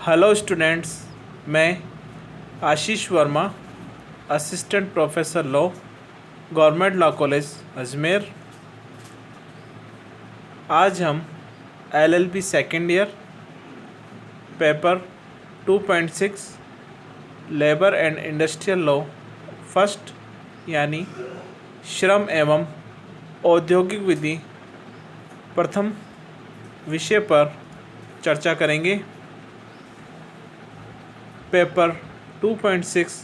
Hello students, मैं Ashish Verma, assistant professor law, government law college Ajmer. आज हम LLB second year paper 2.6 labour and industrial law first यानी श्रम एवं औद्योगिक विधि प्रथम विषय पर चर्चा करेंगे। Paper 2.6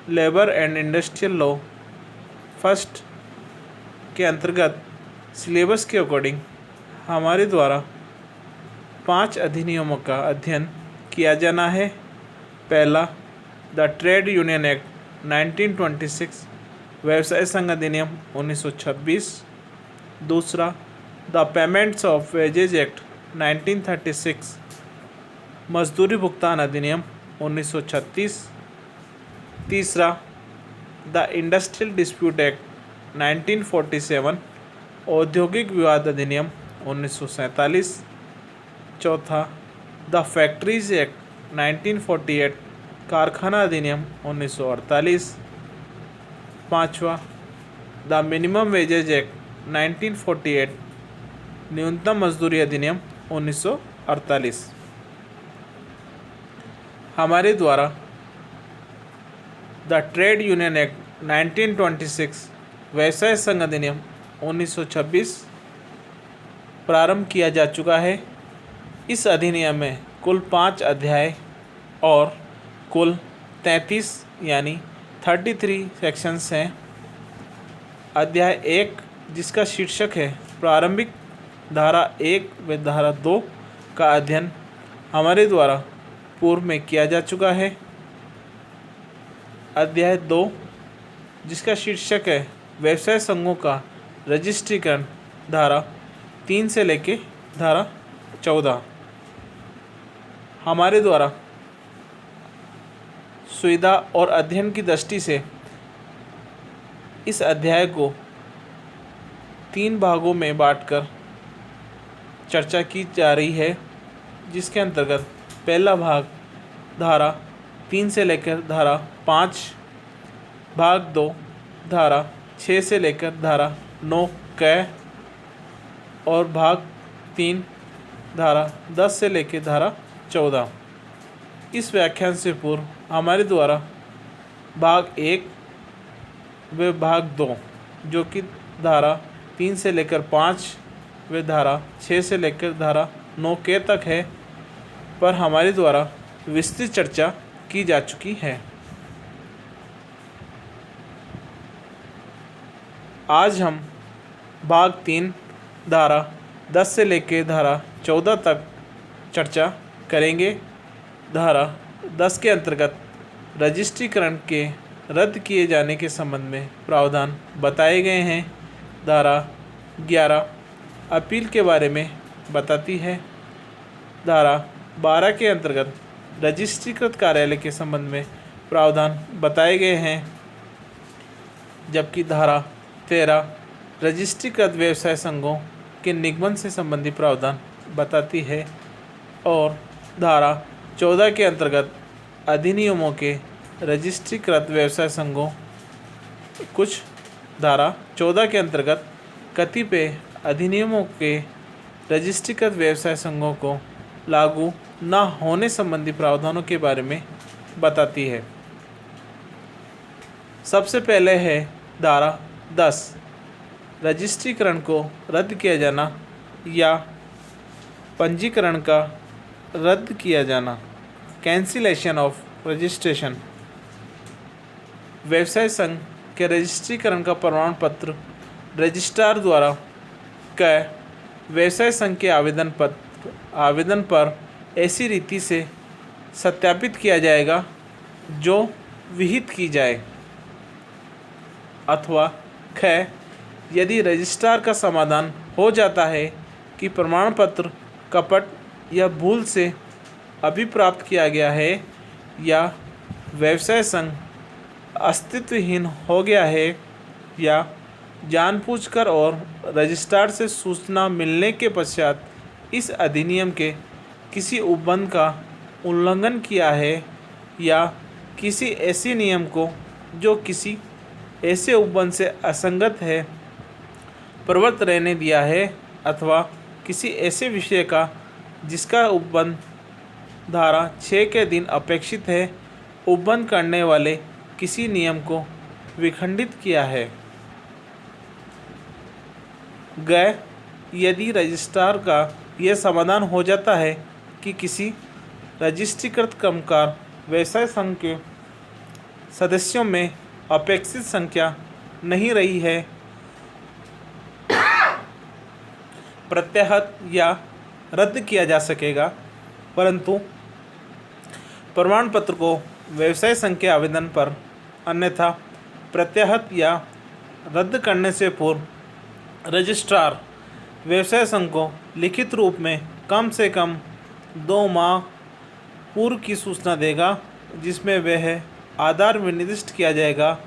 labour and industrial law first के अंतर्गत सिलेबस के अकॉर्डिंग हमारे द्वारा 5 अधिनियमों का अध्ययन किया जाना है। पहला, द ट्रेड यूनियन एक्ट 1926 व्यवसाय संघ अधिनियम 1926। दूसरा, the payments of wages act 1936 मजदूरी भुगतान अधिनियम 1936। तीसरा, द इंडस्ट्रियल डिस्प्यूट एक्ट 1947 औद्योगिक विवाद अधिनियम 1947। चौथा, द फैक्ट्रीज एक्ट 1948 कारखाना अधिनियम 1948। पाँचवा, द मिनिमम वेजेज एक्ट 1948 न्यूनतम मजदूरी अधिनियम 1948। हमारे द्वारा द ट्रेड यूनियन एक्ट 1926 व्यवसाय संघ अधिनियम 1926 प्रारंभ किया जा चुका है। इस अधिनियम में कुल 5 अध्याय और कुल 33 यानी 33 सेक्शंस हैं। अध्याय 1 जिसका शीर्षक है प्रारंभिक धारा 1 व धारा 2 का अध्ययन हमारे द्वारा पूर्व में किया जा चुका है। अध्याय 2 जिसका शीर्षक है व्यवसाय संघों का रजिस्ट्रीकरण धारा 3 से लेके धारा 14 हमारे द्वारा सुविधा और अध्ययन की दृष्टि से इस अध्याय को 3 भागों में बांटकर चर्चा की जा रही है, जिसके अंतर्गत पहला भाग धारा 3 से लेकर धारा 5, भाग 2 धारा 6 से लेकर धारा 9 क और भाग 3 धारा 10 से लेकर धारा 14। इस व्याख्यान से पूर्व हमारे द्वारा भाग 1 व भाग 2 जो कि धारा 3 से लेकर 5 व धारा 6 से लेकर धारा 9 के तक है, पर हमारे द्वारा विस्तृत चर्चा की जा चुकी है। आज हम भाग 3 धारा 10 से लेकर धारा 14 तक चर्चा करेंगे। धारा 10 के अंतर्गत रजिस्ट्रीकरण के रद्द किए जाने के संबंध में प्रावधान बताए गए हैं। धारा 11 अपील के बारे में बताती है। धारा 12 के अंतर्गत रजिस्ट्रीकृत कार्यालय के संबंध में प्रावधान बताए गए हैं, जबकि धारा 13 रजिस्ट्रीकृत व्यवसाय संघों के निगमन से संबंधित प्रावधान बताती है और धारा 14 के अंतर्गत अधिनियमों के रजिस्ट्रीकृत व्यवसाय संघों कुछ धारा 14 के अंतर्गत कतिपय अधिनियमों के रजिस्ट्रीकृत व्यवसाय संघों को लागू न होने संबंधी प्रावधानों के बारे में बताती है। सबसे पहले है धारा 10 रजिस्ट्रीकरण को रद्द किया जाना या पंजीकरण का रद्द किया जाना, कैंसिलेशन ऑफ रजिस्ट्रेशन। व्यवसाय संघ के रजिस्ट्रीकरण का प्रमाण पत्र रजिस्ट्रार द्वारा क व्यवसाय संघ के आवेदन पर ऐसी रीति से सत्यापित किया जाएगा जो विहित की जाए, अथवा ख यदि रजिस्ट्रार का समाधान हो जाता है कि प्रमाण पत्र कपट या भूल से अभिप्राप्त किया गया है या व्यवसाय संघ अस्तित्वहीन हो गया है या जानबूझकर और रजिस्ट्रार से सूचना मिलने के पश्चात इस अधिनियम के किसी उपबंध का उल्लंघन किया है या किसी ऐसे नियम को जो किसी ऐसे उपबंध से असंगत है प्रवृत्त रहने दिया है, अथवा किसी ऐसे विषय का जिसका उपबंध धारा 6 के दिन अपेक्षित है उपबंध करने वाले किसी नियम को विखंडित किया है। यदि रजिस्ट्रार का यह समाधान हो जाता है कि किसी रजिस्ट्रीकृत कर्मकार व्यवसाय संघ के सदस्यों में अपेक्षित संख्या नहीं रही है, प्रत्याहत या रद्द किया जा सकेगा, परंतु प्रमाण पत्र को व्यवसाय संघ के आवेदन पर अन्यथा प्रत्याहत या रद्द करने से पूर्व रजिस्ट्रार व्यवसाय संघ को लिखित रूप में कम से कम 2 माह पूर्व की सूचना देगा, जिसमें वह आधार में निर्दिष्ट किया जाएगा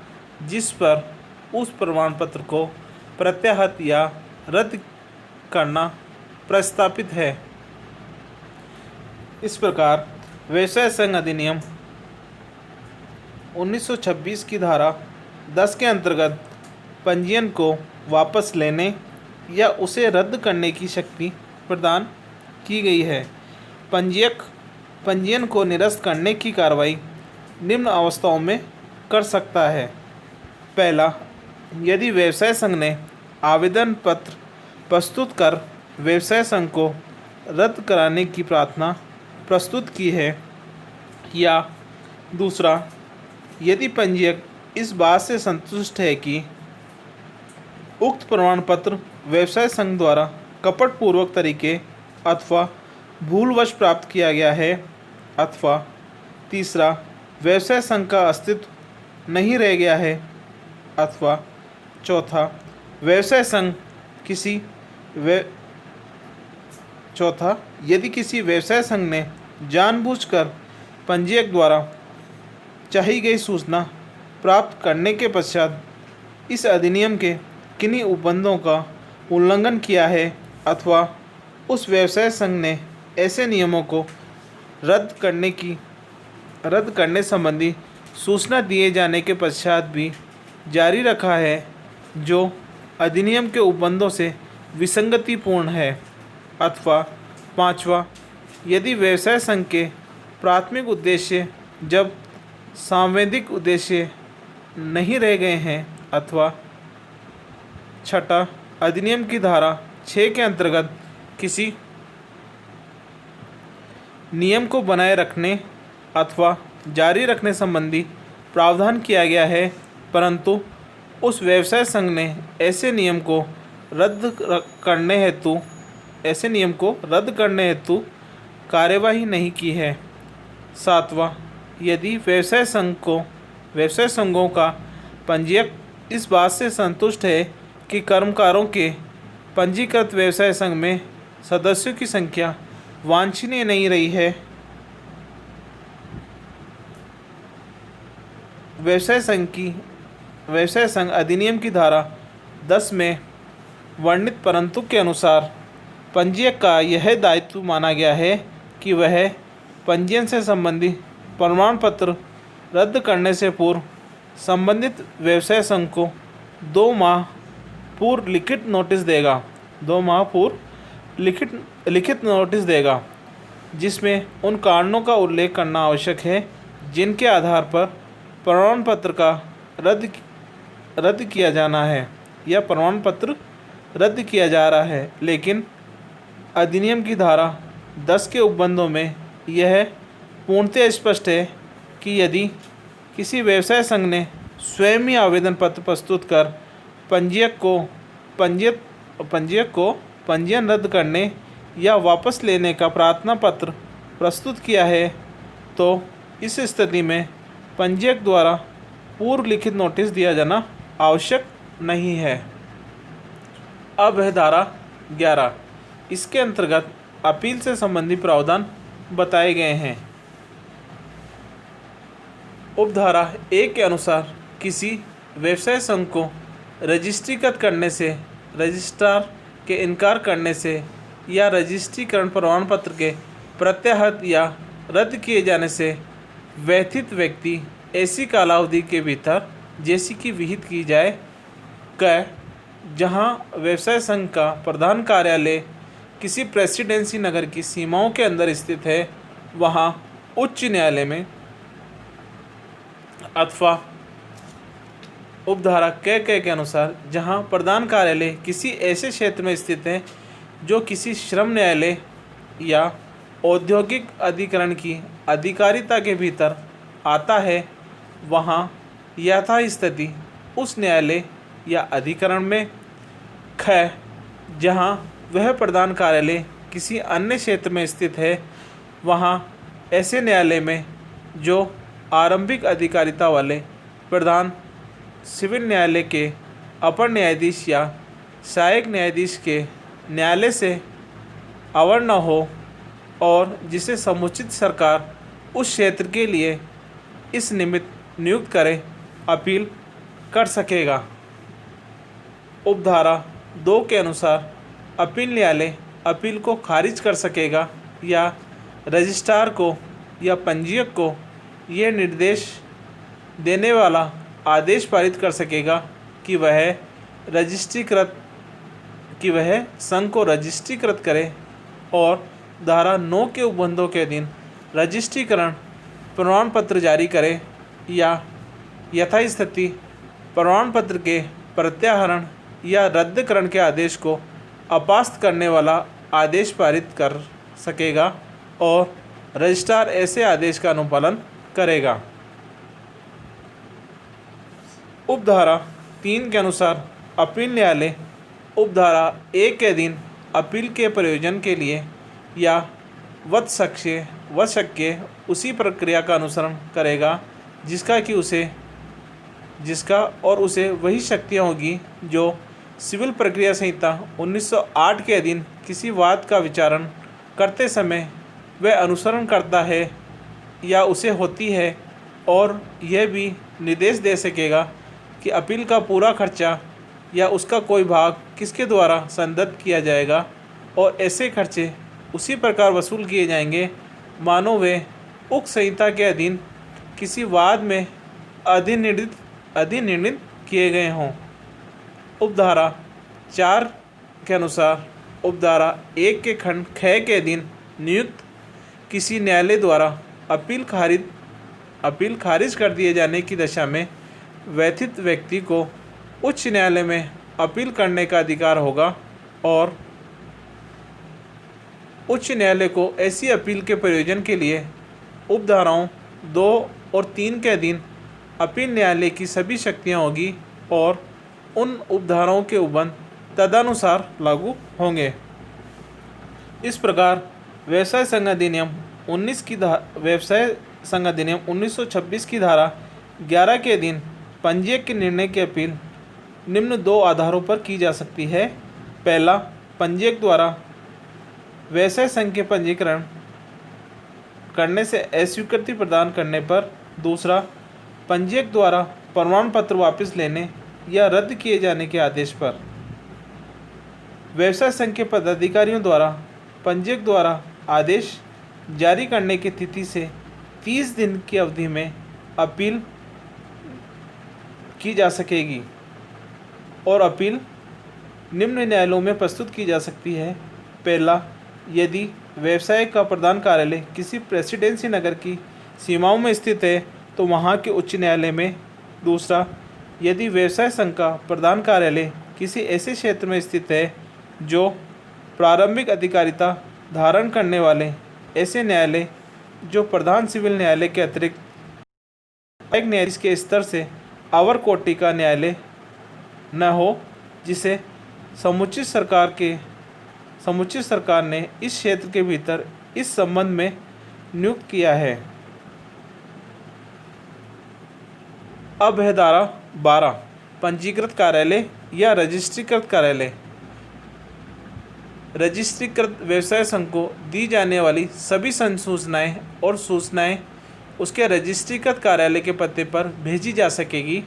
जिस पर उस प्रमाण पत्र को प्रत्याहत या रद्द करना प्रस्तावित है। इस प्रकार व्यवसाय संघ अधिनियम 1926 की धारा 10 के अंतर्गत पंजीयन को वापस लेने या उसे रद्द करने की शक्ति प्रदान की गई है। पंजीयन को निरस्त करने की कार्रवाई निम्न अवस्थाओं में कर सकता है। पहला, यदि व्यवसाय संघ ने आवेदन पत्र प्रस्तुत कर व्यवसाय संघ को रद्द कराने की प्रार्थना प्रस्तुत की है, या दूसरा, यदि पंजीयक इस बात से संतुष्ट है कि उक्त प्रमाण पत्र व्यवसाय संघ द्वारा कपटपूर्वक तरीके अथवा भूलवश प्राप्त किया गया है, अथवा तीसरा, व्यवसाय संघ का अस्तित्व नहीं रह गया है, अथवा चौथा, यदि किसी व्यवसाय संघ ने जानबूझकर पंजीयक द्वारा चाही गई सूचना प्राप्त करने के पश्चात इस अधिनियम के किन्हीं उपबंधों का उल्लंघन किया है, अथवा उस व्यवसाय संघ ने ऐसे नियमों को रद्द करने संबंधी सूचना दिए जाने के पश्चात भी जारी रखा है जो अधिनियम के उपबंधों से विसंगतिपूर्ण है, अथवा पांचवा, यदि व्यवसाय संघ के प्राथमिक उद्देश्य जब सांविधिक उद्देश्य नहीं रह गए हैं, अथवा छठा, अधिनियम की धारा 6 के अंतर्गत किसी नियम को बनाए रखने अथवा जारी रखने संबंधी प्रावधान किया गया है, परंतु उस व्यवसाय संघ ने ऐसे नियम को रद्द करने हेतु कार्यवाही नहीं की है। सातवां, यदि व्यवसाय संघों का पंजीयक इस बात से संतुष्ट है कि कर्मकारों के पंजीकृत व्यवसाय संघ में सदस्यों की संख्या वांछनीय नहीं रही है, व्यवसाय संघ अधिनियम की धारा 10 में वर्णित परंतु के अनुसार पंजीयक का यह दायित्व माना गया है कि वह पंजीयन से संबंधी प्रमाण पत्र रद्द करने से पूर्व संबंधित व्यवसाय संघ को 2 माह पूर्व लिखित नोटिस देगा, जिसमें उन कारणों का उल्लेख करना आवश्यक है जिनके आधार पर प्रमाण पत्र का रद्द किया जाना है या प्रमाण पत्र रद्द किया जा रहा है। लेकिन अधिनियम की धारा 10 के उपबंधों में यह पूर्णतः स्पष्ट है कि यदि किसी व्यवसाय संघ ने स्वयं ही आवेदन पत्र प्रस्तुत कर पंजीयक को पंजीयन रद्द करने या वापस लेने का प्रार्थना पत्र प्रस्तुत किया है, तो इस स्थिति में पंजीयक द्वारा पूर्व लिखित नोटिस दिया जाना आवश्यक नहीं है। अब है धारा 11। इसके अंतर्गत अपील से संबंधित प्रावधान बताए गए हैं। उपधारा 1 के अनुसार किसी व्यवसाय संघ को रजिस्ट्रीकृत करने से, रजिस्ट्रार के इनकार करने से या रजिस्ट्रीकरण प्रमाण पत्र के प्रत्याहत या रद्द किए जाने से व्यथित व्यक्ति ऐसी कालावधि के भीतर जैसी कि विहित की जाए क जहां व्यवसाय संघ का प्रधान कार्यालय किसी प्रेसिडेंसी नगर की सीमाओं के अंदर स्थित है वहां उच्च न्यायालय में अथवा उपधारा क के अनुसार जहां प्रधान कार्यालय किसी ऐसे क्षेत्र में स्थित है जो किसी श्रम न्यायालय या औद्योगिक अधिकरण की अधिकारिता के भीतर आता है वहां यथास्थिति उस न्यायालय या अधिकरण में ख जहां वह प्रधान कार्यालय किसी अन्य क्षेत्र में स्थित है वहां ऐसे न्यायालय में जो आरंभिक अधिकारिता वाले प्रधान सिविल न्यायालय के अपर न्यायाधीश या सहायक न्यायाधीश के न्यायालय से अवर न हो और जिसे समुचित सरकार उस क्षेत्र के लिए इस निमित्त नियुक्त करे अपील कर सकेगा। उपधारा 2 के अनुसार अपील न्यायालय अपील को खारिज कर सकेगा या रजिस्ट्रार को या पंजीयक को यह निर्देश देने वाला आदेश पारित कर सकेगा कि वह संघ को रजिस्ट्रीकृत करे और धारा 9 के उपबंधों के अधीन रजिस्ट्रीकरण प्रमाण पत्र जारी करे या यथास्थिति प्रमाण पत्र के प्रत्याहरण या रद्दकरण के आदेश को अपास्त करने वाला आदेश पारित कर सकेगा और रजिस्ट्रार ऐसे आदेश का अनुपालन करेगा। उपधारा 3 के अनुसार अपील न्यायालय उपधारा 1 के अधीन अपील के प्रयोजन के लिए या वशक्य उसी प्रक्रिया का अनुसरण करेगा जिसका उसे वही शक्तियाँ होगी जो सिविल प्रक्रिया संहिता 1908 के अधीन किसी वाद का विचारण करते समय वह अनुसरण करता है या उसे होती है और यह भी निर्देश दे सकेगा कि अपील का पूरा खर्चा या उसका कोई भाग किसके द्वारा संदत्त किया जाएगा और ऐसे खर्चे उसी प्रकार वसूल किए जाएंगे मानो वे उक्त संहिता के अधीन किसी वाद में अधिनिर्णित किए गए हों। उपधारा 4 के अनुसार उपधारा 1 के खंड ख के अधीन नियुक्त किसी न्यायालय द्वारा अपील खारिज कर दिए जाने की दशा में व्यथित व्यक्ति को उच्च न्यायालय में अपील करने का अधिकार होगा और उच्च न्यायालय को ऐसी अपील के प्रयोजन के लिए उपधाराओं 2 और 3 के अधीन अपील न्यायालय की सभी शक्तियाँ होगी और उन उपधाराओं के उपबंध तदनुसार लागू होंगे। इस प्रकार व्यवसाय संघ अधिनियम 1926 की धारा 11 के अधीन पंजीयक के निर्णय की अपील निम्न 2 आधारों पर की जा सकती है। पहला, पंजीयक द्वारा व्यवसाय संघ के पंजीकरण करने से अस्वीकृति प्रदान करने पर। दूसरा, पंजीयक द्वारा प्रमाण पत्र वापस लेने या रद्द किए जाने के आदेश पर। व्यवसाय संघ के पदाधिकारियों द्वारा पंजीयक द्वारा आदेश जारी करने की तिथि से 30 दिन की अवधि में अपील की जा सकेगी और अपील निम्न न्यायालयों में प्रस्तुत की जा सकती है। पहला, यदि व्यवसाय का प्रधान कार्यालय किसी प्रेसिडेंसी नगर की सीमाओं में स्थित है तो वहाँ के उच्च न्यायालय में। दूसरा, यदि व्यवसाय संघ का प्रधान कार्यालय किसी ऐसे क्षेत्र में स्थित है जो प्रारंभिक अधिकारिता धारण करने वाले ऐसे न्यायालय जो प्रधान सिविल न्यायालय के अतिरिक्त सहायक न्यायाधीश के स्तर से अवर कोटि का न्यायालय न हो, जिसे समुचित सरकार ने इस क्षेत्र के भीतर इस संबंध में नियुक्त किया है। अब है धारा 12, पंजीकृत कार्यालय या रजिस्ट्रीकृत कार्यालय। रजिस्ट्रीकृत व्यवसाय संघ को दी जाने वाली सभी सूचनाएं और सूचनाएं उसके रजिस्ट्रीकृत कार्यालय के पते पर भेजी जा सकेगी।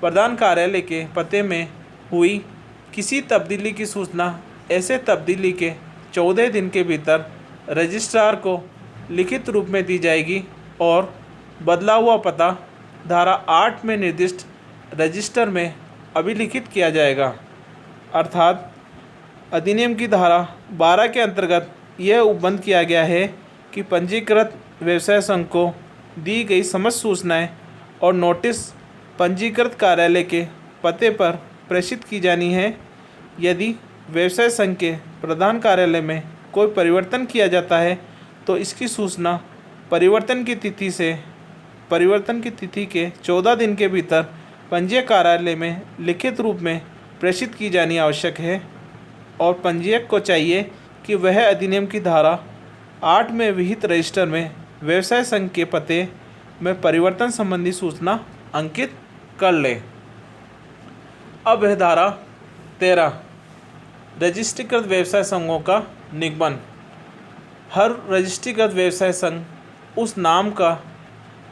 प्रधान कार्यालय के पते में हुई किसी तब्दीली की सूचना ऐसे तब्दीली के 14 दिन के भीतर रजिस्ट्रार को लिखित रूप में दी जाएगी और बदला हुआ पता धारा 8 में निर्दिष्ट रजिस्टर में अभिलिखित किया जाएगा। अर्थात अधिनियम की धारा 12 के अंतर्गत यह उपबंध किया गया है कि पंजीकृत व्यवसाय संघ को दी गई समस्त सूचनाएं और नोटिस पंजीकृत कार्यालय के पते पर प्रेषित की जानी है। यदि व्यवसाय संघ के प्रधान कार्यालय में कोई परिवर्तन किया जाता है तो इसकी सूचना परिवर्तन की तिथि के 14 दिन के भीतर पंजीयक कार्यालय में लिखित रूप में प्रेषित की जानी आवश्यक है और पंजीयक को चाहिए कि वह अधिनियम की धारा 8 में विहित रजिस्टर में व्यवसाय संघ के पते में परिवर्तन संबंधी सूचना अंकित कर ले। अब है धारा 13 रजिस्ट्रीकृत व्यवसाय संघों का निगमन। हर रजिस्ट्रीकृत व्यवसाय संघ उस नाम का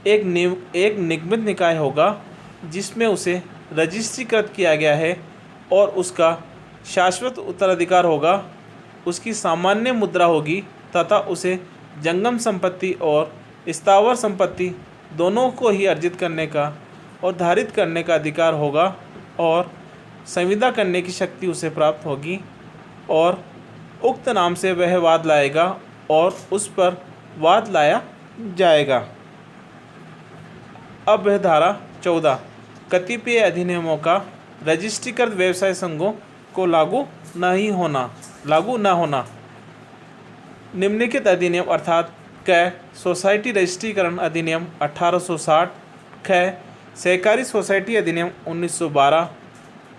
एक निगमित निकाय होगा जिसमें उसे रजिस्ट्रीकृत किया गया है और उसका शाश्वत उत्तराधिकार होगा। उसकी सामान्य मुद्रा होगी तथा उसे जंगम संपत्ति और स्थावर संपत्ति दोनों को ही अर्जित करने का और धारित करने का अधिकार होगा और संविदा करने की शक्ति उसे प्राप्त होगी और उक्त नाम से वह वाद लाएगा और उस पर वाद लाया जाएगा। अब है धारा 14 कतिपय अधिनियमों का रजिस्ट्रीकृत व्यवसाय संघों को लागू न होना। निम्नलिखित अधिनियम अर्थात क सोसाइटी रजिस्ट्रीकरण अधिनियम 1860, ख सहकारी सोसाइटी अधिनियम 1912,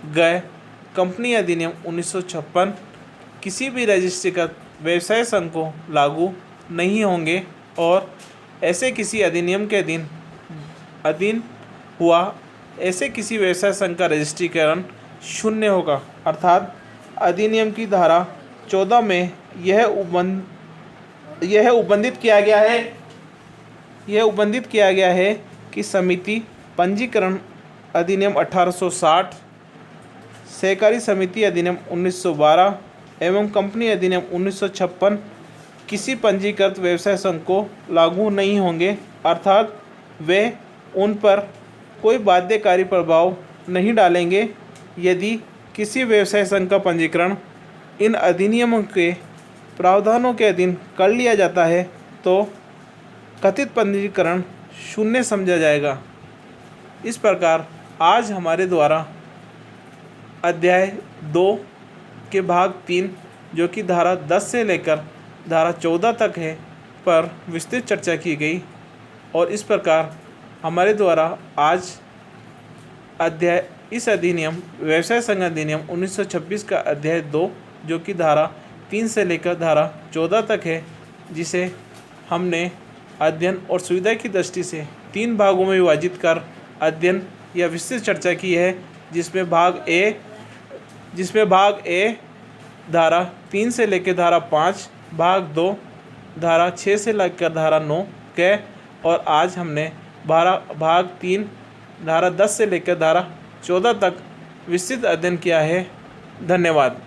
ग कंपनी अधिनियम 1956 किसी भी रजिस्ट्रीकृत व्यवसाय संघ को लागू नहीं होंगे और ऐसे किसी अधिनियम के अधीन हुआ ऐसे किसी व्यवसाय संघ का रजिस्ट्रीकरण शून्य होगा। अर्थात अधिनियम की धारा 14 में यह उपबंधित किया गया है कि समिति पंजीकरण अधिनियम 1860, सहकारी समिति अधिनियम 1912 एवं कंपनी अधिनियम 1956 किसी पंजीकृत व्यवसाय संघ को लागू नहीं होंगे। अर्थात वे उन पर कोई बाध्यकारी प्रभाव नहीं डालेंगे। यदि किसी व्यवसाय संघ का पंजीकरण इन अधिनियमों के प्रावधानों के अधीन कर लिया जाता है तो कथित पंजीकरण शून्य समझा जाएगा। इस प्रकार आज हमारे द्वारा अध्याय 2 के भाग 3 जो कि धारा 10 से लेकर धारा 14 तक है पर विस्तृत चर्चा की गई और इस प्रकार हमारे द्वारा आज इस अधिनियम व्यवसाय संघ अधिनियम 1926 का अध्याय 2 जो कि धारा 3 से लेकर धारा 14 तक है जिसे हमने अध्ययन और सुविधा की दृष्टि से 3 भागों में विभाजित कर अध्ययन या विस्तृत चर्चा की है जिसमें भाग ए धारा 3 से लेकर धारा 5, भाग 2 धारा 6 से लेकर धारा 9 के और आज हमने भाग 3 धारा 10 से लेकर धारा 14 तक विस्तृत अध्ययन किया है। धन्यवाद।